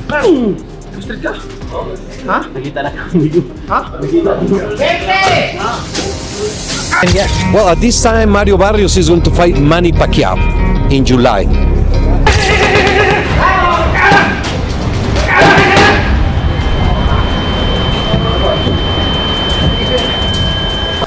Street ka? Ha? Nakita na Ha? Well, at this time, Mario Barrios is going to fight Manny Pacquiao in July.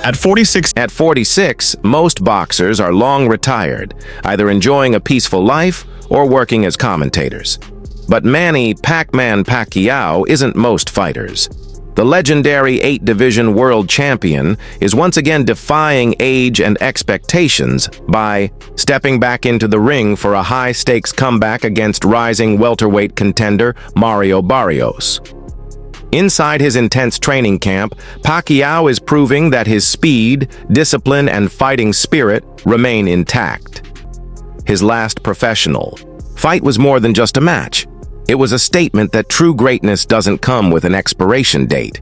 At 46, most boxers are long retired, either enjoying a peaceful life or working as commentators. But Manny "Pac-Man" Pacquiao isn't most fighters. The legendary 8-division world champion is once again defying age and expectations by stepping back into the ring for a high-stakes comeback against rising welterweight contender Mario Barrios. Inside his intense training camp, Pacquiao is proving that his speed, discipline, and fighting spirit remain intact. His last professional fight was more than just a match. It was a statement that true greatness doesn't come with an expiration date.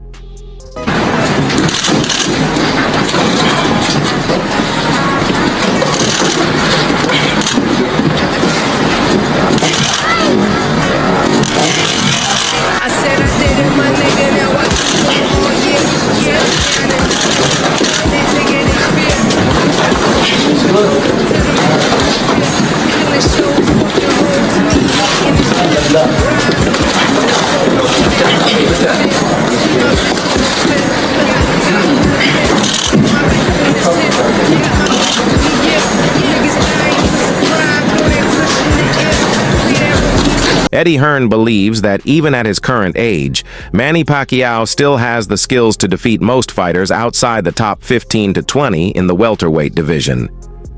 Eddie Hearn believes that even at his current age, Manny Pacquiao still has the skills to defeat most fighters outside the top 15 to 20 in the welterweight division.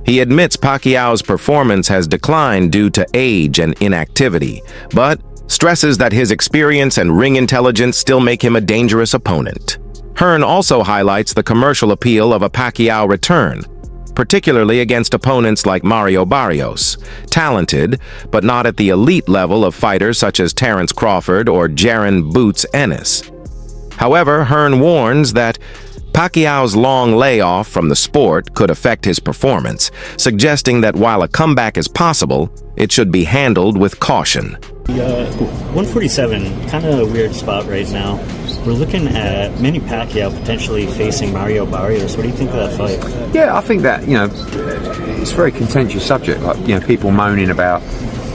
He admits Pacquiao's performance has declined due to age and inactivity, but stresses that his experience and ring intelligence still make him a dangerous opponent. Hearn also highlights the commercial appeal of a Pacquiao return, particularly against opponents like Mario Barrios, talented, but not at the elite level of fighters such as Terence Crawford or Jaron "Boots" Ennis. However, Hearn warns that Pacquiao's long layoff from the sport could affect his performance, suggesting that while a comeback is possible, it should be handled with caution. 147, kind of a weird spot right now. We're looking at Manny Pacquiao potentially facing Mario Barrios. What do you think of that fight? Yeah, I think that, it's a very contentious subject. Like, people moaning about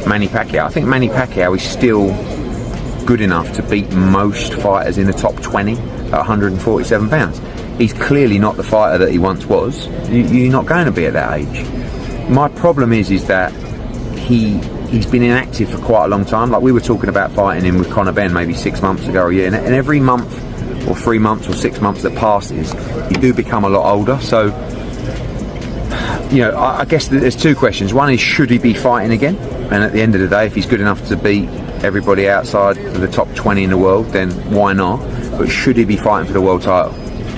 Manny Pacquiao. I think Manny Pacquiao is still good enough to beat most fighters in the top 20 at 147 pounds. He's clearly not the fighter that he once was. You're not going to be at that age. My problem is that he's been inactive for quite a long time. Like, we were talking about fighting him with Conor Benn maybe 6 months ago or a year, and every month or 3 months or 6 months that passes, you do become a lot older. So, I guess there's two questions. One is, should he be fighting again? And at the end of the day, if he's good enough to beat everybody outside of the top 20 in the world, then why not? But should he be fighting for the world title?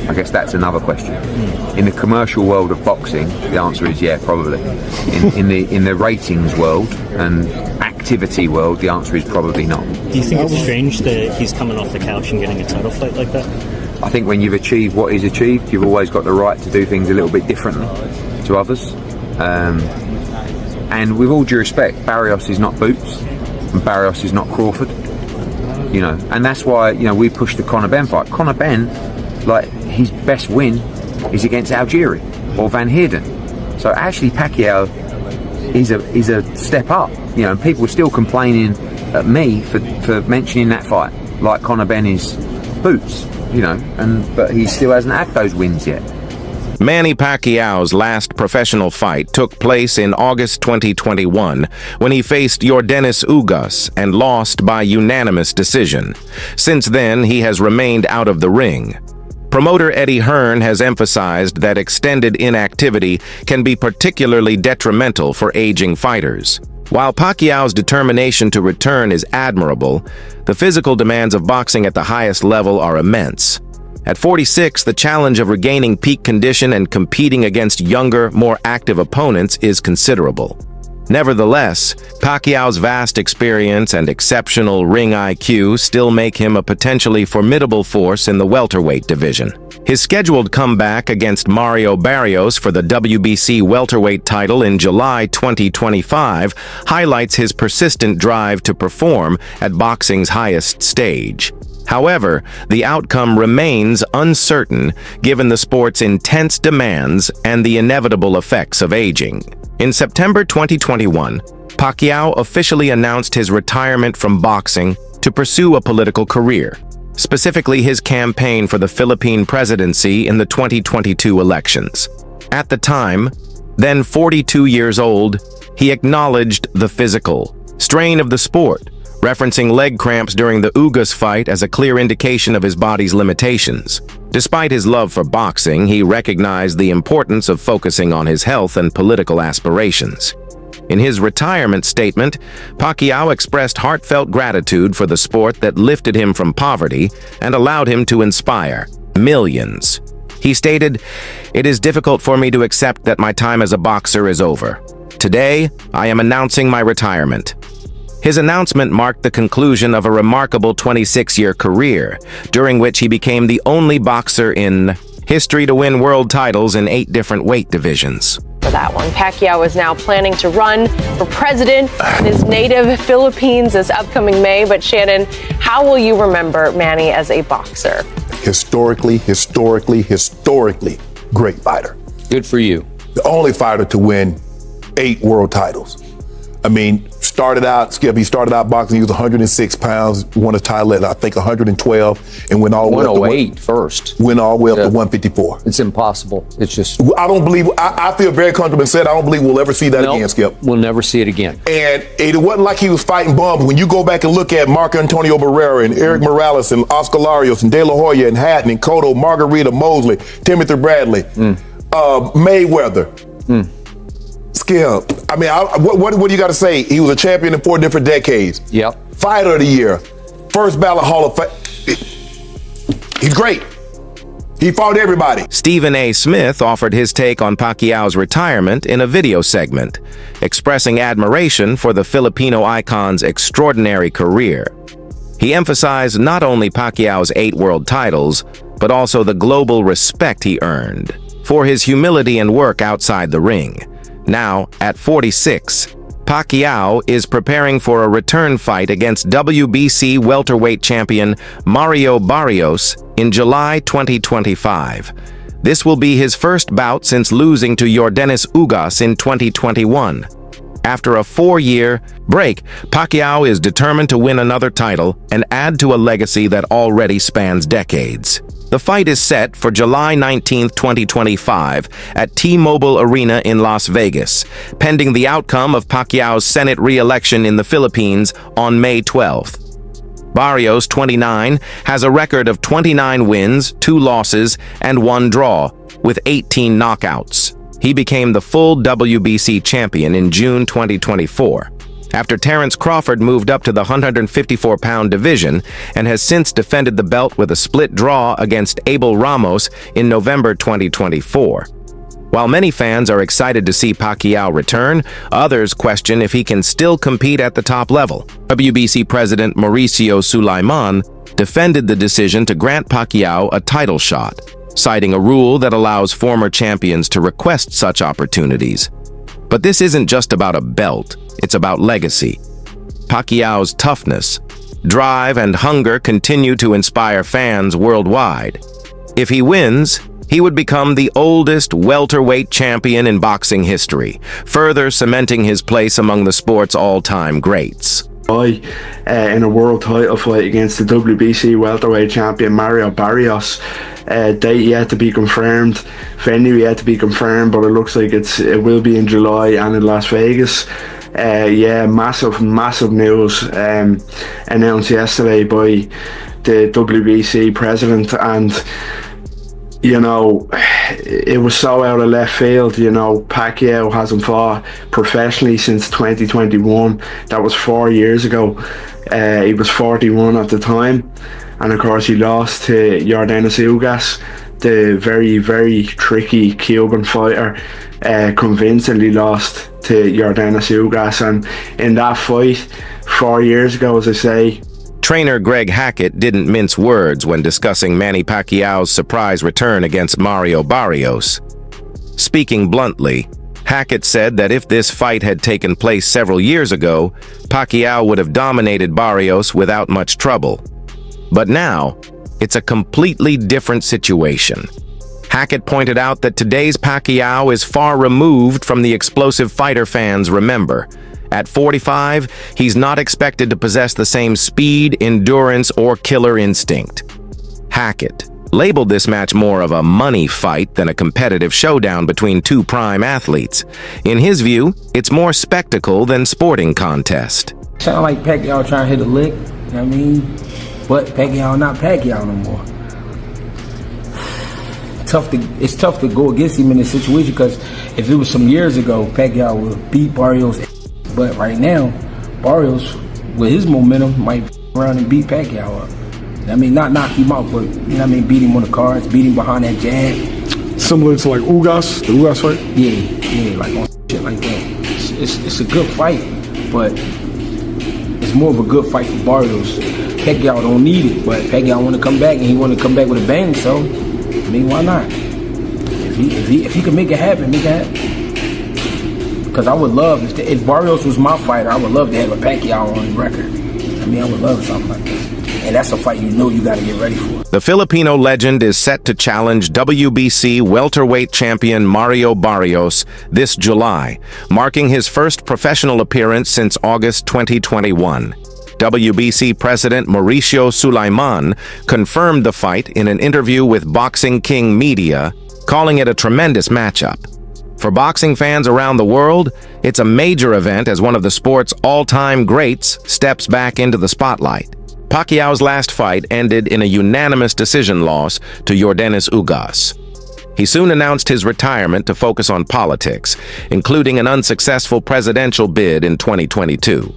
I guess that's another question. In the commercial world of boxing, the answer is yeah, probably. In the ratings world and activity world, the answer is probably not. Do you think it's strange that he's coming off the couch and getting a title fight like that? I think when you've achieved what he's achieved, you've always got the right to do things a little bit differently to others. And with all due respect, Barrios is not Boots, and Barrios is not Crawford. And that's why we pushed the Conor Benn fight. Conor Benn, like, his best win is against Algieri or Van Heerden. So actually Pacquiao is a step up. And people are still complaining at me for mentioning that fight, like Conor Benn is Boots, but he still hasn't had those wins yet. Manny Pacquiao's last professional fight took place in August 2021 when he faced Yordenis Ugas and lost by unanimous decision. Since then, he has remained out of the ring. Promoter Eddie Hearn has emphasized that extended inactivity can be particularly detrimental for aging fighters. While Pacquiao's determination to return is admirable, the physical demands of boxing at the highest level are immense. At 46, the challenge of regaining peak condition and competing against younger, more active opponents is considerable. Nevertheless, Pacquiao's vast experience and exceptional ring IQ still make him a potentially formidable force in the welterweight division. His scheduled comeback against Mario Barrios for the WBC welterweight title in July 2025 highlights his persistent drive to perform at boxing's highest stage. However, the outcome remains uncertain given the sport's intense demands and the inevitable effects of aging. In September 2021, Pacquiao officially announced his retirement from boxing to pursue a political career, specifically his campaign for the Philippine presidency in the 2022 elections. At the time, then 42 years old, he acknowledged the physical strain of the sport, referencing leg cramps during the Ugas fight as a clear indication of his body's limitations. Despite his love for boxing, he recognized the importance of focusing on his health and political aspirations. In his retirement statement, Pacquiao expressed heartfelt gratitude for the sport that lifted him from poverty and allowed him to inspire millions. He stated, "It is difficult for me to accept that my time as a boxer is over. Today, I am announcing my retirement." His announcement marked the conclusion of a remarkable 26-year career, during which he became the only boxer in history to win world titles in 8 different weight divisions. For that one, Pacquiao is now planning to run for president in his native Philippines this upcoming May. But Shannon, how will you remember Manny as a boxer? Historically great fighter. Good for you. The only fighter to win 8 world titles. I mean, he started out boxing, he was 106 pounds, won a title at, I think, 112, and went all the way up to 108 first. Went all the way up to 154. It's impossible. It's just... I feel very comfortable and said I don't believe we'll ever see that again, Skip. We'll never see it again. And it wasn't like he was fighting bums. When you go back and look at Marco Antonio Barrera and Eric Morales and Oscar Larios and De La Hoya and Hatton and Cotto, Margarita, Mosley, Timothy Bradley, Mayweather. Skip. I mean, what do you got to say? He was a champion in 4 different decades. Yep. Fighter of the year. First ballot Hall of Fame. He's great. He fought everybody. Stephen A. Smith offered his take on Pacquiao's retirement in a video segment, expressing admiration for the Filipino icon's extraordinary career. He emphasized not only Pacquiao's 8 world titles, but also the global respect he earned for his humility and work outside the ring. Now, at 46, Pacquiao is preparing for a return fight against WBC welterweight champion Mario Barrios in July 2025. This will be his first bout since losing to Yordenis Ugas in 2021. After a 4-year break, Pacquiao is determined to win another title and add to a legacy that already spans decades. The fight is set for July 19, 2025 at T-Mobile Arena in Las Vegas, pending the outcome of Pacquiao's Senate re-election in the Philippines on May 12th. Barrios, 29, has a record of 29 wins, 2 losses, and 1 draw, with 18 knockouts. He became the full WBC champion in June 2024. After Terence Crawford moved up to the 154-pound division and has since defended the belt with a split draw against Abel Ramos in November 2024. While many fans are excited to see Pacquiao return, others question if he can still compete at the top level. WBC President Mauricio Sulaiman defended the decision to grant Pacquiao a title shot, citing a rule that allows former champions to request such opportunities. But this isn't just about a belt, it's about legacy. Pacquiao's toughness, drive, and hunger continue to inspire fans worldwide. If he wins, he would become the oldest welterweight champion in boxing history, further cementing his place among the sport's all-time greats. In a world title fight against the WBC welterweight champion Mario Barrios. Date yet to be confirmed, venue yet to be confirmed, but it looks like it will be in July and in Las Vegas. Massive news announced yesterday by the WBC president, and you know, it was so out of left field. You know, Pacquiao hasn't fought professionally since 2021. That was 4 years ago. He was 41 at the time, and of course he lost to Yordenis Ugas, the very tricky Cuban fighter. Convincingly lost to Yordenis Ugas, and in that fight 4 years ago, as I say, Trainer Greg Hackett didn't mince words when discussing Manny Pacquiao's surprise return against Mario Barrios. Speaking bluntly, Hackett said that if this fight had taken place several years ago, Pacquiao would have dominated Barrios without much trouble. But now, it's a completely different situation. Hackett pointed out that today's Pacquiao is far removed from the explosive fighter fans remember. At 45, he's not expected to possess the same speed, endurance, or killer instinct. Hackett labeled this match more of a money fight than a competitive showdown between two prime athletes. In his view, it's more spectacle than sporting contest. Sound like Pacquiao trying to hit a lick, you know what I mean? But Pacquiao not Pacquiao no more. It's tough to go against him in this situation, because if it was some years ago, Pacquiao would beat Barrios. But right now, Barrios, with his momentum, might around and beat Pacquiao up. I mean, not knock him out, but, you know what I mean, beat him on the cards, beat him behind that jab. Similar to like Ugas, the Ugas fight? Yeah, like on shit like that. It's a good fight, but it's more of a good fight for Barrios. Pacquiao don't need it, but Pacquiao want to come back, and he want to come back with a bang, so, I mean, why not? If he can make it happen, make it happen. Because I would love, if Barrios was my fighter, I would love to have a Pacquiao on the record. I mean, I would love something like that. And that's a fight you got to get ready for. The Filipino legend is set to challenge WBC welterweight champion Mario Barrios this July, marking his first professional appearance since August 2021. WBC President Mauricio Sulaiman confirmed the fight in an interview with Boxing King Media, calling it a tremendous matchup. For boxing fans around the world, it's a major event as one of the sport's all-time greats steps back into the spotlight. Pacquiao's last fight ended in a unanimous decision loss to Yordenis Ugas. He soon announced his retirement to focus on politics, including an unsuccessful presidential bid in 2022.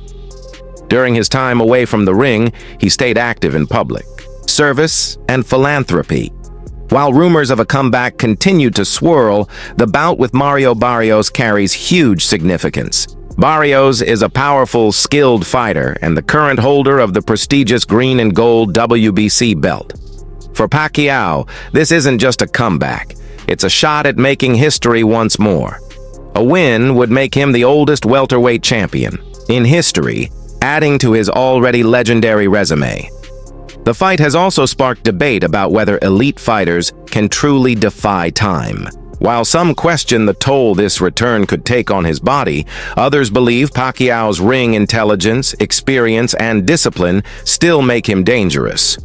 During his time away from the ring, he stayed active in public service and philanthropy. While rumors of a comeback continued to swirl, the bout with Mario Barrios carries huge significance. Barrios is a powerful, skilled fighter and the current holder of the prestigious green and gold WBC belt. For Pacquiao, this isn't just a comeback. It's a shot at making history once more. A win would make him the oldest welterweight champion in history, adding to his already legendary resume. The fight has also sparked debate about whether elite fighters can truly defy time. While some question the toll this return could take on his body, others believe Pacquiao's ring intelligence, experience, and discipline still make him dangerous.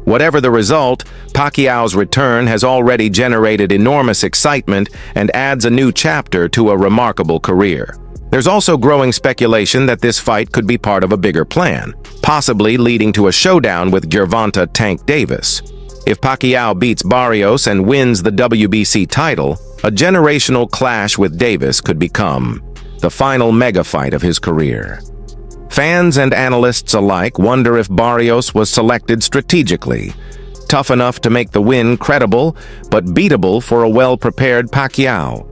Whatever the result, Pacquiao's return has already generated enormous excitement and adds a new chapter to a remarkable career. There's also growing speculation that this fight could be part of a bigger plan, possibly leading to a showdown with Gervonta Tank Davis. If Pacquiao beats Barrios and wins the WBC title, a generational clash with Davis could become the final mega fight of his career. Fans and analysts alike wonder if Barrios was selected strategically, tough enough to make the win credible, but beatable for a well-prepared Pacquiao.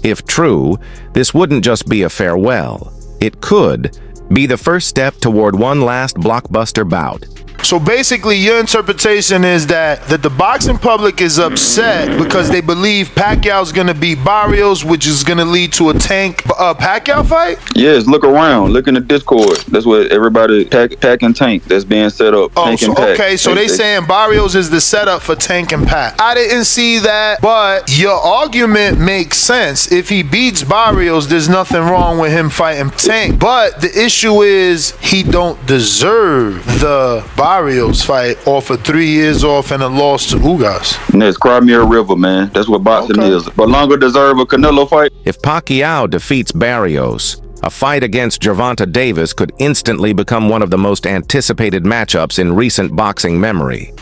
If true, this wouldn't just be a farewell. It could be the first step toward one last blockbuster bout. So basically, your interpretation is that the boxing public is upset because they believe Pacquiao's going to beat Barrios, which is going to lead to a Tank Pacquiao fight? Yes, look around. Look in the Discord. That's what everybody, Pac and Tank, that's being set up. Oh, Tank so, and Pac. okay, so they saying Barrios is the setup for Tank and Pac. I didn't see that, but your argument makes sense. If he beats Barrios, there's nothing wrong with him fighting Tank. But the issue is he don't deserve the Barrios fight off of 3 years off and a loss to Ugas. And that's Crimea River, man. That's what boxing is. But longer deserve a Canelo fight. If Pacquiao defeats Barrios, a fight against Gervonta Davis could instantly become one of the most anticipated matchups in recent boxing memory.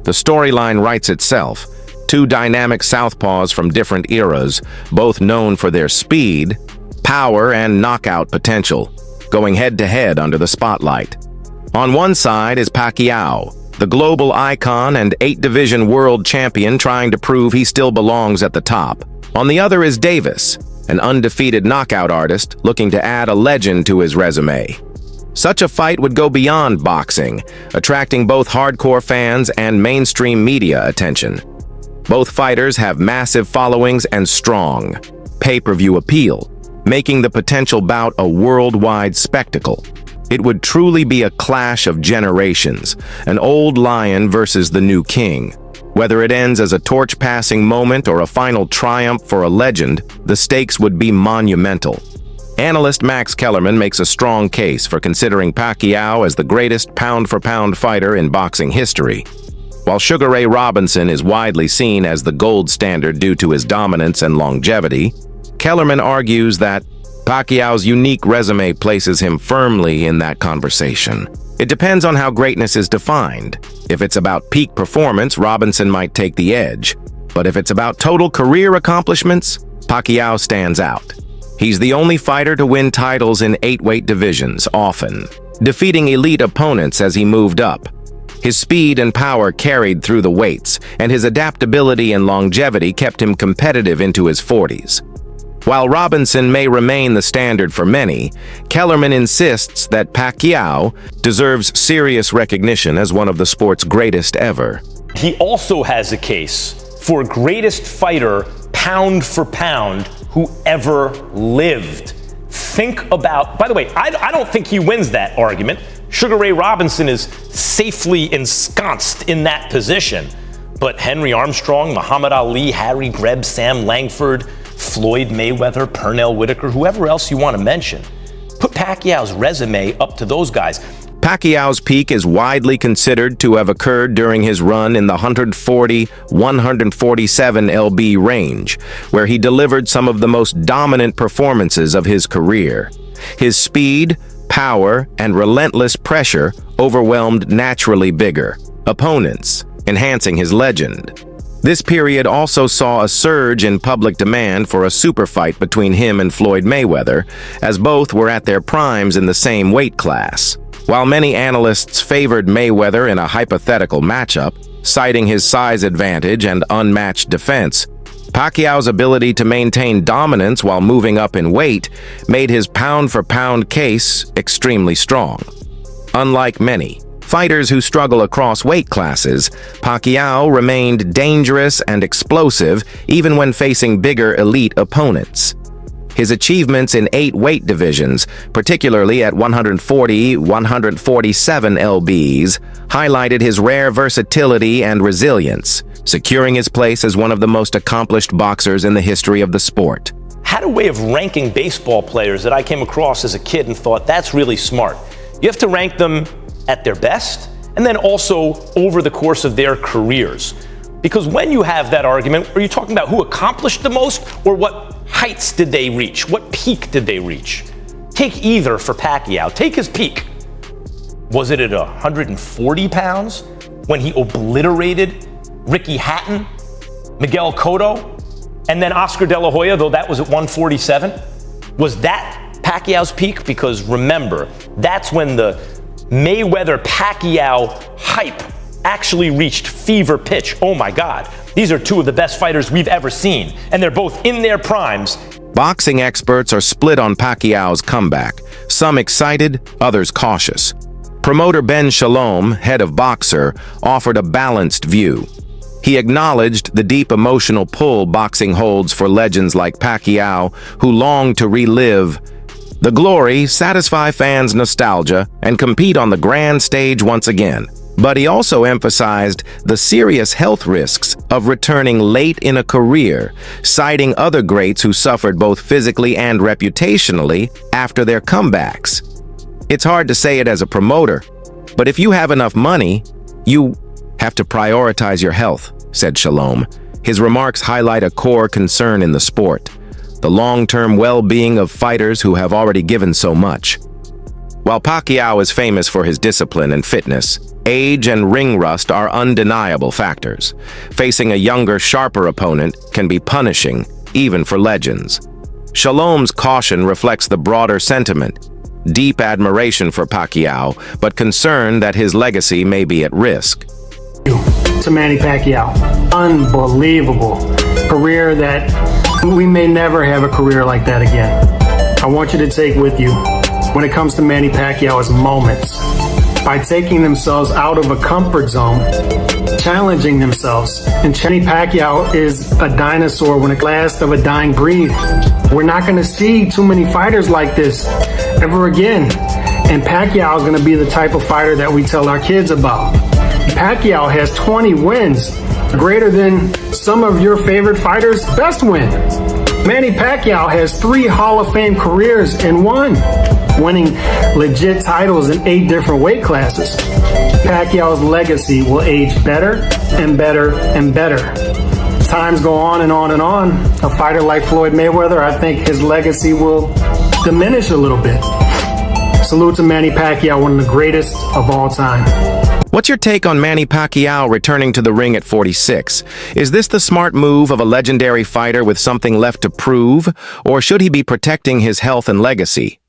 The storyline writes itself. Two dynamic southpaws from different eras, both known for their speed, power, and knockout potential, going head-to-head under the spotlight. On one side is Pacquiao, the global icon and 8-division world champion trying to prove he still belongs at the top. On the other is Davis, an undefeated knockout artist looking to add a legend to his resume. Such a fight would go beyond boxing, attracting both hardcore fans and mainstream media attention. Both fighters have massive followings and strong pay-per-view appeal, making the potential bout a worldwide spectacle. It would truly be a clash of generations, an old lion versus the new king. Whether it ends as a torch-passing moment or a final triumph for a legend, the stakes would be monumental. Analyst Max Kellerman makes a strong case for considering Pacquiao as the greatest pound-for-pound fighter in boxing history. While Sugar Ray Robinson is widely seen as the gold standard due to his dominance and longevity, Kellerman argues that Pacquiao's unique resume places him firmly in that conversation. It depends on how greatness is defined. If it's about peak performance, Robinson might take the edge. But if it's about total career accomplishments, Pacquiao stands out. He's the only fighter to win titles in 8 weight divisions, often defeating elite opponents as he moved up. His speed and power carried through the weights, and his adaptability and longevity kept him competitive into his 40s. While Robinson may remain the standard for many, Kellerman insists that Pacquiao deserves serious recognition as one of the sport's greatest ever. He also has a case for greatest fighter, pound for pound, who ever lived. Think about, by the way, I don't think he wins that argument. Sugar Ray Robinson is safely ensconced in that position. But Henry Armstrong, Muhammad Ali, Harry Greb, Sam Langford, Floyd Mayweather, Pernell Whitaker, whoever else you want to mention. Put Pacquiao's resume up to those guys. Pacquiao's peak is widely considered to have occurred during his run in the 140-147 lb range, where he delivered some of the most dominant performances of his career. His speed, power, and relentless pressure overwhelmed naturally bigger opponents, enhancing his legend. This period also saw a surge in public demand for a super fight between him and Floyd Mayweather, as both were at their primes in the same weight class. While many analysts favored Mayweather in a hypothetical matchup, citing his size advantage and unmatched defense, Pacquiao's ability to maintain dominance while moving up in weight made his pound-for-pound case extremely strong. Unlike many fighters who struggle across weight classes, Pacquiao remained dangerous and explosive even when facing bigger elite opponents. His achievements in 8 weight divisions, particularly at 140-147 lbs, highlighted his rare versatility and resilience, securing his place as one of the most accomplished boxers in the history of the sport. Had a way of ranking baseball players that I came across as a kid and thought, that's really smart. You have to rank them at their best, and then also over the course of their careers. Because when you have that argument, are you talking about who accomplished the most, or what heights did they reach? What peak did they reach? Take either for Pacquiao. Take his peak. Was it at 140 pounds when he obliterated Ricky Hatton, Miguel Cotto, and then Oscar De La Hoya, though that was at 147? Was that Pacquiao's peak? Because remember, that's when the Mayweather-Pacquiao hype actually reached fever pitch. Oh my God, these are 2 of the best fighters we've ever seen, and they're both in their primes. Boxing experts are split on Pacquiao's comeback, some excited, others cautious. Promoter Ben Shalom, head of Boxer, offered a balanced view. He acknowledged the deep emotional pull boxing holds for legends like Pacquiao, who long to relive the glory, satisfy fans' nostalgia, and compete on the grand stage once again. But he also emphasized the serious health risks of returning late in a career, citing other greats who suffered both physically and reputationally after their comebacks. It's hard to say it as a promoter, but if you have enough money, you have to prioritize your health, said Shalom. His remarks highlight a core concern in the sport: the long-term well-being of fighters who have already given so much. While Pacquiao is famous for his discipline and fitness, age and ring rust are undeniable factors. Facing a younger, sharper opponent can be punishing, even for legends. Shalom's caution reflects the broader sentiment: deep admiration for Pacquiao, but concern that his legacy may be at risk. To Manny Pacquiao, unbelievable career that We may never have a career like that again. I want you to take with you, when it comes to Manny Pacquiao, is moments. By taking themselves out of a comfort zone, challenging themselves. And Manny Pacquiao is a dinosaur when it last of a dying breed. We're not going to see too many fighters like this ever again. And Pacquiao is going to be the type of fighter that we tell our kids about. Pacquiao has 20 wins, greater than some of your favorite fighters' best win. Manny Pacquiao has 3 Hall of Fame careers and won, winning legit titles in 8 different weight classes. Pacquiao's legacy will age better and better and better. Times go on and on and on. A fighter like Floyd Mayweather, I think his legacy will diminish a little bit. Salute to Manny Pacquiao, one of the greatest of all time. What's your take on Manny Pacquiao returning to the ring at 46? Is this the smart move of a legendary fighter with something left to prove, or should he be protecting his health and legacy?